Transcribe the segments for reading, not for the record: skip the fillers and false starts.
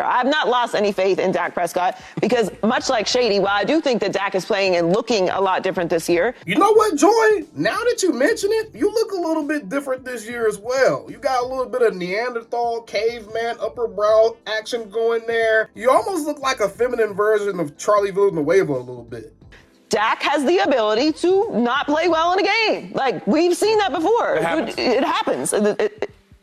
I've not lost any faith in Dak Prescott because, much like Shady, while I do think that Dak is playing and looking a lot different this year. You know what, Joy? Now that you mention it, you look a little bit different this year as well. You got a little bit of Neanderthal, caveman, upper brow action going there. You almost look like a feminine version of Charlie Villanueva a little bit. Dak has the ability to not play well in a game. Like, we've seen that before. It happens.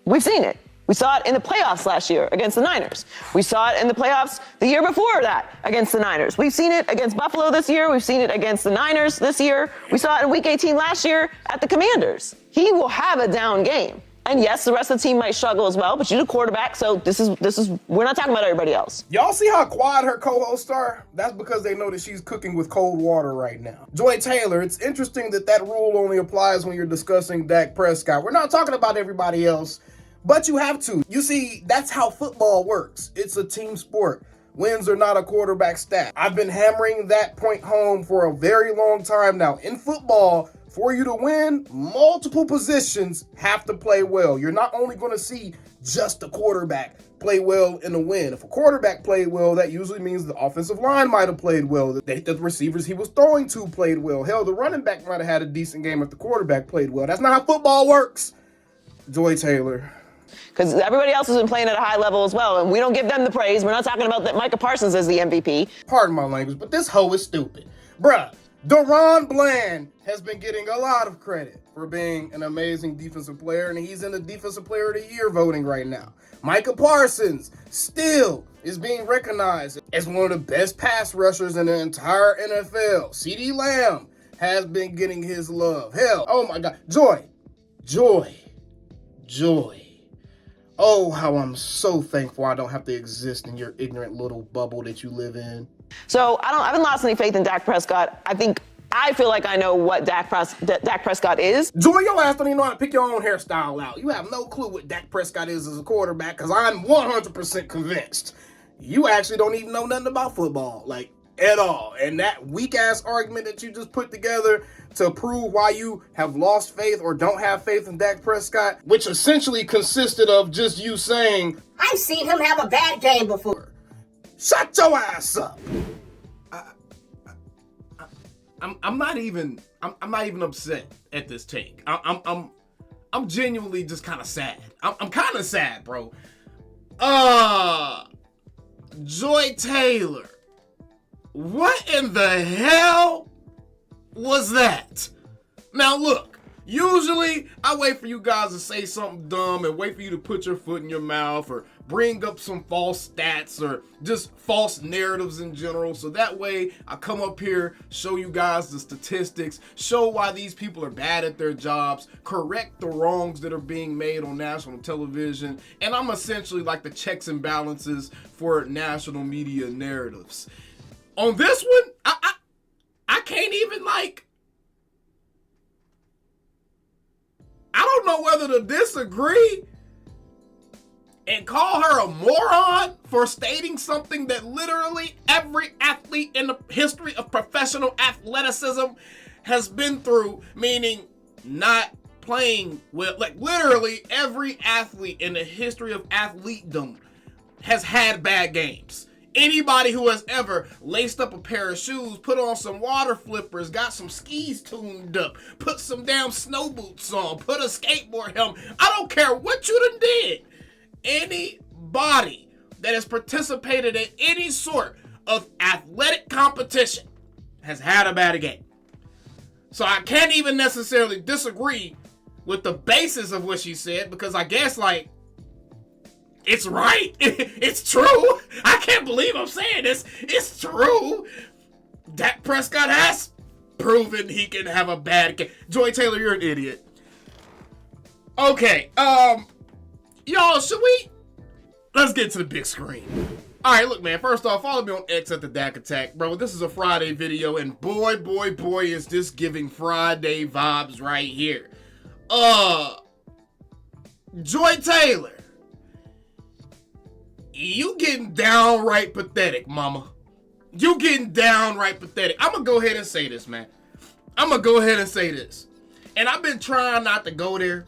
We've seen it. We saw it in the playoffs last year against the Niners. We saw it in the playoffs the year before that against the Niners. We've seen it against Buffalo this year. We've seen it against the Niners this year. We saw it in Week 18 last year at the Commanders. He will have a down game. And yes, the rest of the team might struggle as well, but you're the quarterback, so this is we're not talking about everybody else. Y'all see how quiet her co-hosts are? That's because they know that she's cooking with cold water right now. Joy Taylor, it's interesting that rule only applies when you're discussing Dak Prescott. We're not talking about everybody else, but you have to. You see, that's how football works. It's a team sport. Wins are not a quarterback stat. I've been hammering that point home for a very long time now. In football, for you to win, multiple positions have to play well. You're not only going to see just the quarterback play well in a win. If a quarterback played well, that usually means the offensive line might have played well. The receivers he was throwing to played well. Hell, the running back might have had a decent game if the quarterback played well. That's not how football works. Joy Taylor. Because everybody else has been playing at a high level as well, and we don't give them the praise. We're not talking about that Micah Parsons is the MVP. Pardon my language, but this hoe is stupid. Bruh, Deron Bland has been getting a lot of credit for being an amazing defensive player, and he's in the Defensive Player of the Year voting right now. Micah Parsons still is being recognized as one of the best pass rushers in the entire NFL. CeeDee Lamb has been getting his love. Hell, oh my God. Joy. Oh, how I'm so thankful I don't have to exist in your ignorant little bubble that you live in. So I haven't lost any faith in Dak Prescott. I feel like I know what Dak Prescott is. Joy, your ass don't even know how to pick your own hairstyle out. You have no clue what Dak Prescott is as a quarterback, because I'm 100% convinced. You actually don't even know nothing about football, like, at all. And that weak-ass argument that you just put together to prove why you have lost faith or don't have faith in Dak Prescott, which essentially consisted of just you saying, I've seen him have a bad game before. Shut your ass up. I'm not even upset at this take. I'm genuinely just kind of sad. I'm kind of sad, bro. Joy Taylor, what in the hell was that? Now look, usually I wait for you guys to say something dumb and wait for you to put your foot in your mouth or bring up some false stats or just false narratives in general. So that way I come up here, show you guys the statistics, show why these people are bad at their jobs, correct the wrongs that are being made on national television. And I'm essentially like the checks and balances for national media narratives. On this one, I can't even I don't know whether to disagree and call her a moron for stating something that literally every athlete in the history of professional athleticism has been through, meaning not playing well. Like literally every athlete in the history of athletedom has had bad games. Anybody who has ever laced up a pair of shoes, put on some water flippers, got some skis tuned up, put some damn snow boots on, put a skateboard helmet. I don't care what you done did. Anybody that has participated in any sort of athletic competition has had a bad game. So I can't even necessarily disagree with the basis of what she said, because I guess it's right. It's true. I can't believe I'm saying this. It's true. Dak Prescott has proven he can have a bad game. Joy Taylor, you're an idiot. Okay, y'all, let's get to the big screen. All right, look, man, first off, follow me on X at the Dak Attack. Bro, this is a Friday video, and boy, is this giving Friday vibes right here. Joy Taylor, you getting downright pathetic, mama. You getting downright pathetic. I'm going to go ahead and say this, man. I'm going to go ahead and say this. And I've been trying not to go there.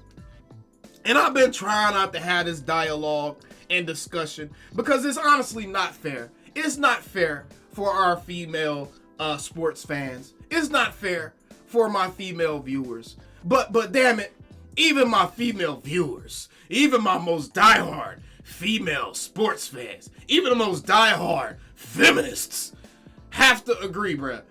And I've been trying not to have this dialogue. and discussion because it's honestly not fair. It's not fair for our female sports fans. It's not fair for my female viewers. But damn it, even my female viewers, even my most diehard female sports fans, even the most diehard feminists have to agree, bruh.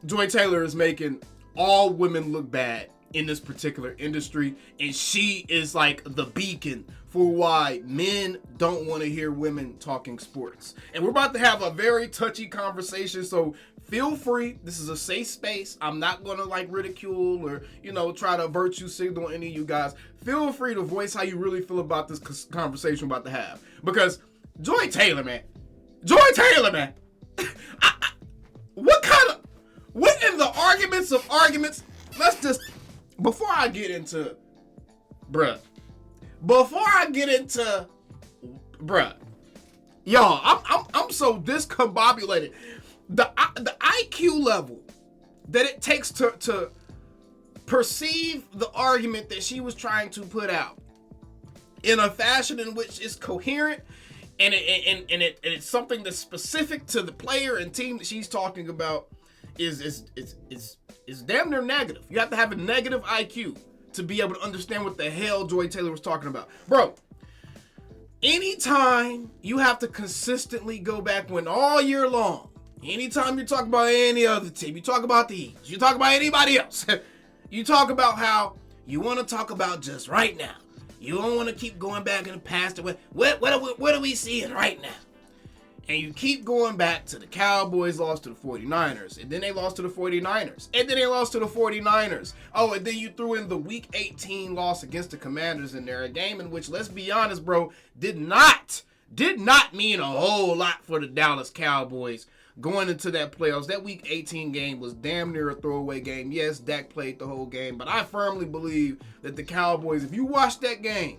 Joy Taylor is making all women look bad in this particular industry, and she is like the beacon for why men don't want to hear women talking sports. And we're about to have a very touchy conversation, so feel free. This is a safe space. I'm not going to like ridicule or, try to virtue signal any of you guys. Feel free to voice how you really feel about this conversation we're about to have. Because Joy Taylor, man. What in the arguments of arguments? Before I get into, y'all, I'm so discombobulated. The IQ level that it takes to perceive the argument that she was trying to put out in a fashion in which is coherent and it's something that's specific to the player and team that she's talking about is damn near negative. You have to have a negative IQ to be able to understand what the hell Joy Taylor was talking about. Bro, anytime you have to consistently go back when all year long, anytime you talk about any other team, you talk about the Eagles, you talk about anybody else, you talk about how you want to talk about just right now. You don't want to keep going back in the past. What are we seeing right now? And you keep going back to the Cowboys lost to the 49ers. And then they lost to the 49ers. And then they lost to the 49ers. Oh, and then you threw in the Week 18 loss against the Commanders in there. A game in which, let's be honest, bro, did not mean a whole lot for the Dallas Cowboys going into that playoffs. That Week 18 game was damn near a throwaway game. Yes, Dak played the whole game. But I firmly believe that the Cowboys, if you watch that game,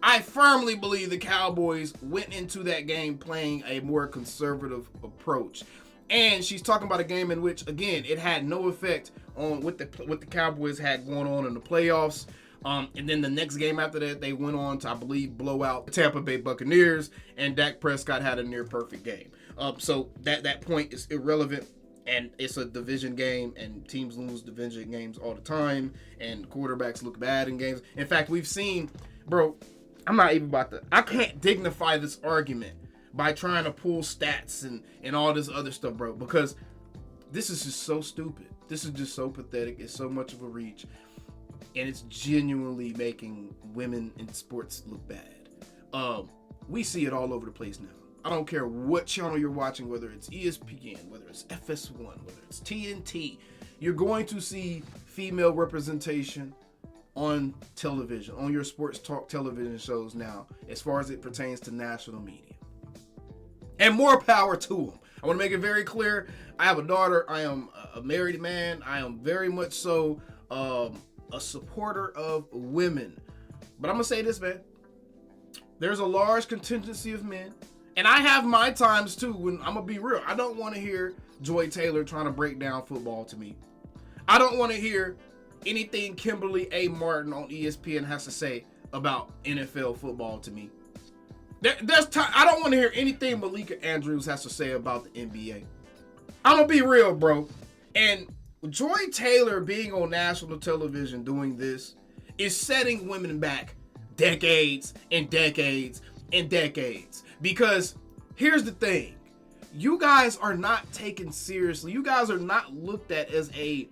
I firmly believe the Cowboys went into that game playing a more conservative approach. And she's talking about a game in which, again, it had no effect on what the Cowboys had going on in the playoffs. And then the next game after that, they went on to, I believe, blow out the Tampa Bay Buccaneers, and Dak Prescott had a near-perfect game. So that point is irrelevant, and it's a division game, and teams lose division games all the time, and quarterbacks look bad in games. In fact, we've seen, bro, I can't dignify this argument by trying to pull stats and all this other stuff, bro, because this is just so stupid. This is just so pathetic. It's so much of a reach, and it's genuinely making women in sports look bad. We see it all over the place now. I don't care what channel you're watching, whether it's ESPN, whether it's FS1, whether it's TNT, you're going to see female representation on television, on your sports talk television shows now, as far as it pertains to national media. And more power to them. I want to make it very clear. I have a daughter. I am a married man. I am very much so a supporter of women. But I'm going to say this, man. There's a large contingency of men. And I have my times too when I'm going to be real. I don't want to hear Joy Taylor trying to break down football to me. I don't want to hear anything Kimberly A. Martin on ESPN has to say about NFL football to me. I don't want to hear anything Malika Andrews has to say about the NBA. I'm going to be real, bro. And Joy Taylor being on national television doing this is setting women back decades and decades and decades. Because here's the thing. You guys are not taken seriously. You guys are not looked at as a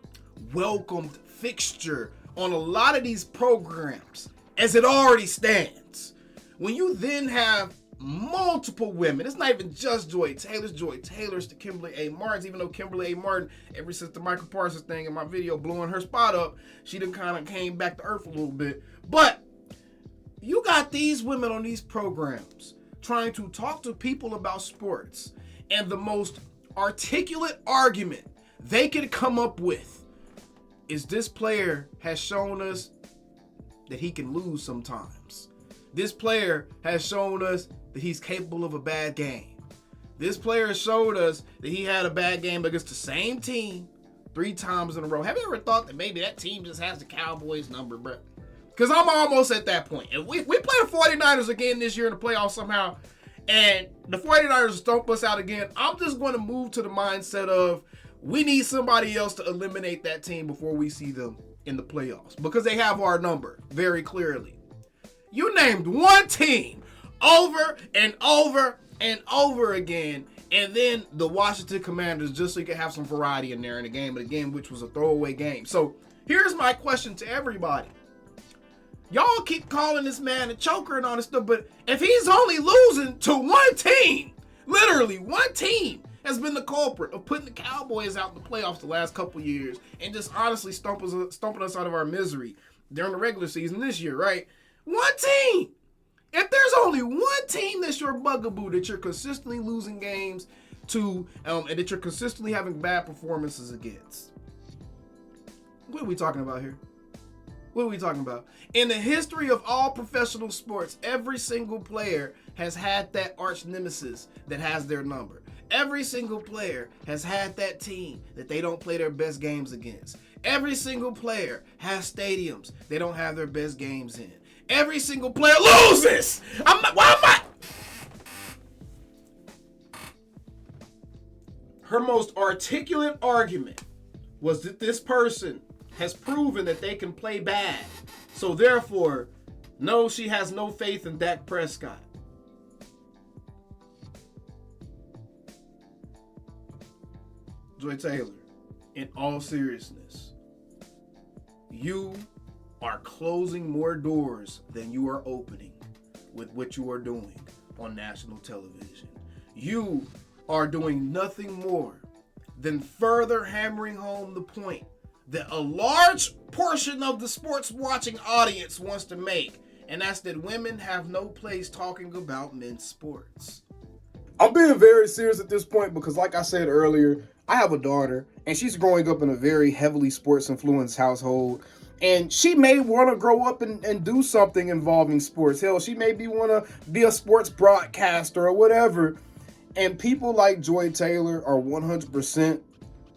welcomed fixture on a lot of these programs as it already stands. When you then have multiple women, it's not even just Joy Taylor's to Kimberly A. Martin's, even though Kimberly A. Martin, ever since the Michael Parsons thing in my video blowing her spot up, she done kind of came back to earth a little bit. But you got these women on these programs trying to talk to people about sports, and the most articulate argument they could come up with is this player has shown us that he can lose sometimes. This player has shown us that he's capable of a bad game. This player showed us that he had a bad game against the same team 3 times in a row. Have you ever thought that maybe that team just has the Cowboys number, bro? Because I'm almost at that point. If we play the 49ers again this year in the playoffs somehow, and the 49ers stomp us out again, I'm just going to move to the mindset of we need somebody else to eliminate that team before we see them in the playoffs. Because they have our number very clearly. You named one team over and over and over again, and then the Washington Commanders, just so you can have some variety in there in the game, which was a throwaway game. So here's my question to everybody. Y'all keep calling this man a choker and all this stuff, but if he's only losing to one team, literally one team has been the culprit of putting the Cowboys out in the playoffs the last couple years and just honestly stomping us out of our misery during the regular season this year, right? One team. If there's only one team that's your bugaboo, that you're consistently losing games to, and that you're consistently having bad performances against, what are we talking about here? What are we talking about? In the history of all professional sports, every single player has had that arch nemesis that has their number. Every single player has had that team that they don't play their best games against. Every single player has stadiums they don't have their best games in. Every single player loses. Why am I? Her most articulate argument was that this person has proven that they can play bad. So therefore, no, she has no faith in Dak Prescott. Joy Taylor, in all seriousness, you are closing more doors than you are opening with what you are doing on national television. You are doing nothing more than further hammering home the point that a large portion of the sports watching audience wants to make, and that's that women have no place talking about men's sports. I'm being very serious at this point because, like I said earlier, I have a daughter, and she's growing up in a very heavily sports-influenced household. And she may want to grow up and do something involving sports. Hell, she may want to be a sports broadcaster or whatever. And people like Joy Taylor are 100%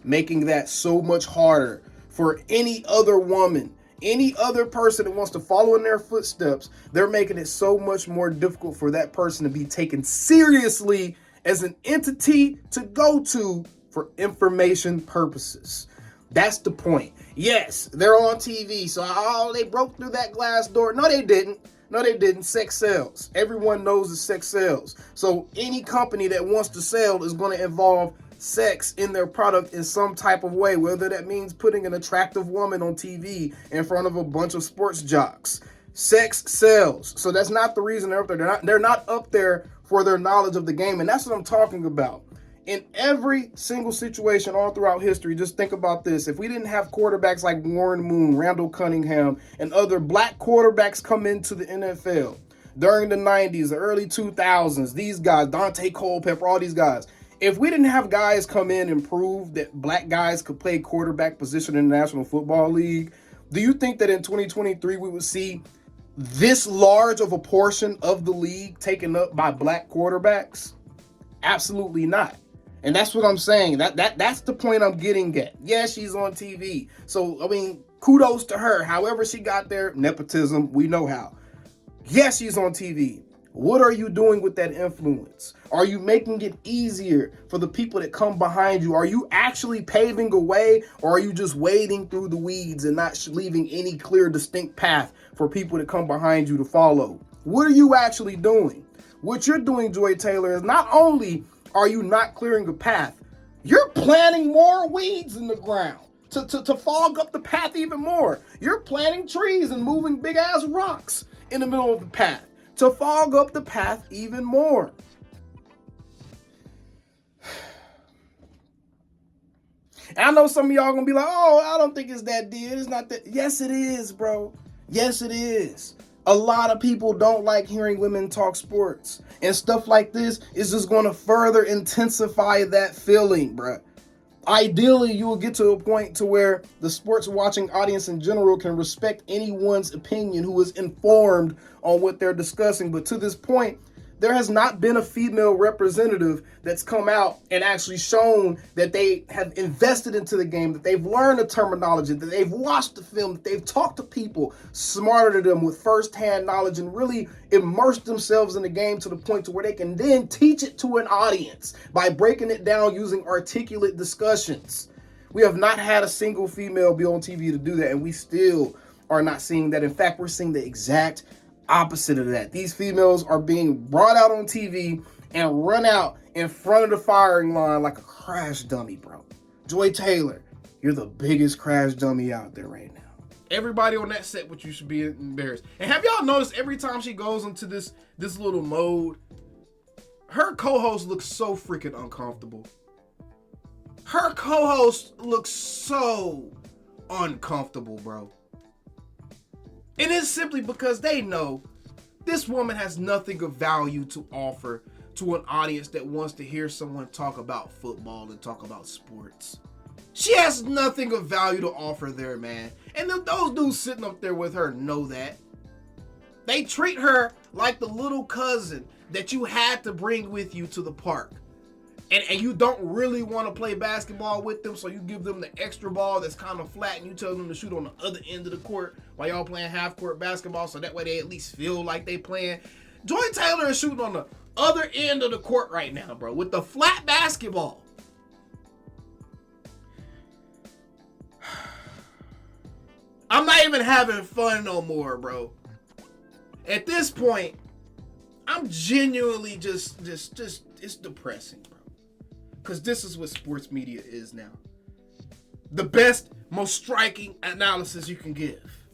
making that so much harder for any other woman, any other person that wants to follow in their footsteps. They're making it so much more difficult for that person to be taken seriously as an entity to go to for information purposes. That's the point. Yes, they're on TV, so they broke through that glass door. No, they didn't. No, they didn't. Sex sells. Everyone knows that sex sells. So any company that wants to sell is going to involve sex in their product in some type of way, whether that means putting an attractive woman on TV in front of a bunch of sports jocks. Sex sells. So that's not the reason they're up there. They're not up there for their knowledge of the game, and that's what I'm talking about. In every single situation all throughout history, just think about this. If we didn't have quarterbacks like Warren Moon, Randall Cunningham, and other black quarterbacks come into the NFL during the 90s, the early 2000s, these guys, Dante Culpepper, all these guys. If we didn't have guys come in and prove that black guys could play quarterback position in the National Football League, do you think that in 2023 we would see this large of a portion of the league taken up by black quarterbacks? Absolutely not. And that's what I'm saying. That's the point I'm getting at. Yeah, she's on TV. So, I mean, kudos to her. However she got there, nepotism, we know how. Yes, she's on TV. What are you doing with that influence? Are you making it easier for the people that come behind you? Are you actually paving a way, or are you just wading through the weeds and not leaving any clear, distinct path for people that come behind you to follow? What are you actually doing? What you're doing, Joy Taylor, is not only are you not clearing a path, you're planting more weeds in the ground to fog up the path even more. You're planting trees and moving big ass rocks in the middle of the path to fog up the path even more. And I know some of y'all gonna be like, oh, I don't think it's that deal. It's not that. Yes, it is, bro. Yes, it is. A lot of people don't like hearing women talk sports. And stuff like this is just going to further intensify that feeling, bruh. Ideally, you will get to a point to where the sports watching audience in general can respect anyone's opinion who is informed on what they're discussing. But to this point, There has not been a female representative that's come out and actually shown that they have invested into the game, that they've learned the terminology, that they've watched the film, that they've talked to people smarter than them with firsthand knowledge and really immersed themselves in the game to the point to where they can then teach it to an audience by breaking it down using articulate discussions. We have not had a single female be on TV to do that, and we still are not seeing that. In fact, we're seeing the exact opposite of that. These females are being brought out on TV and run out in front of the firing line like a crash dummy, bro. Joy Taylor, you're the biggest crash dummy out there right now. Everybody on that set with you should be embarrassed. And have y'all noticed every time she goes into this little mode, her co-host looks so freaking uncomfortable. Her co-host looks so uncomfortable, bro. And it's simply because they know this woman has nothing of value to offer to an audience that wants to hear someone talk about football and talk about sports. She has nothing of value to offer there, man. And those dudes sitting up there with her know that. They treat her like the little cousin that you had to bring with you to the park. And you don't really want to play basketball with them, so you give them the extra ball that's kind of flat and you tell them to shoot on the other end of the court while y'all playing half-court basketball, so that way they at least feel like they playing. Joy Taylor is shooting on the other end of the court right now, bro, with the flat basketball. I'm not even having fun no more, bro. At this point, I'm genuinely just it's depressing, bro. Because this is what sports media is now. The best, most striking analysis you can give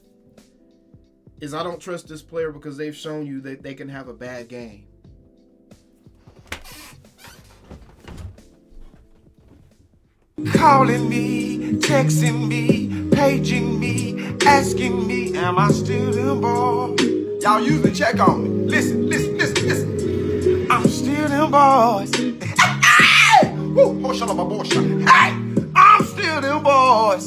is I don't trust this player because they've shown you that they can have a bad game. Calling me, texting me, paging me, asking me, am I still in ball? Y'all usually check on me. Listen. I'm still in boys. Hey! Woo! Oh, shut up, my boy. Hey! I'm still in boys.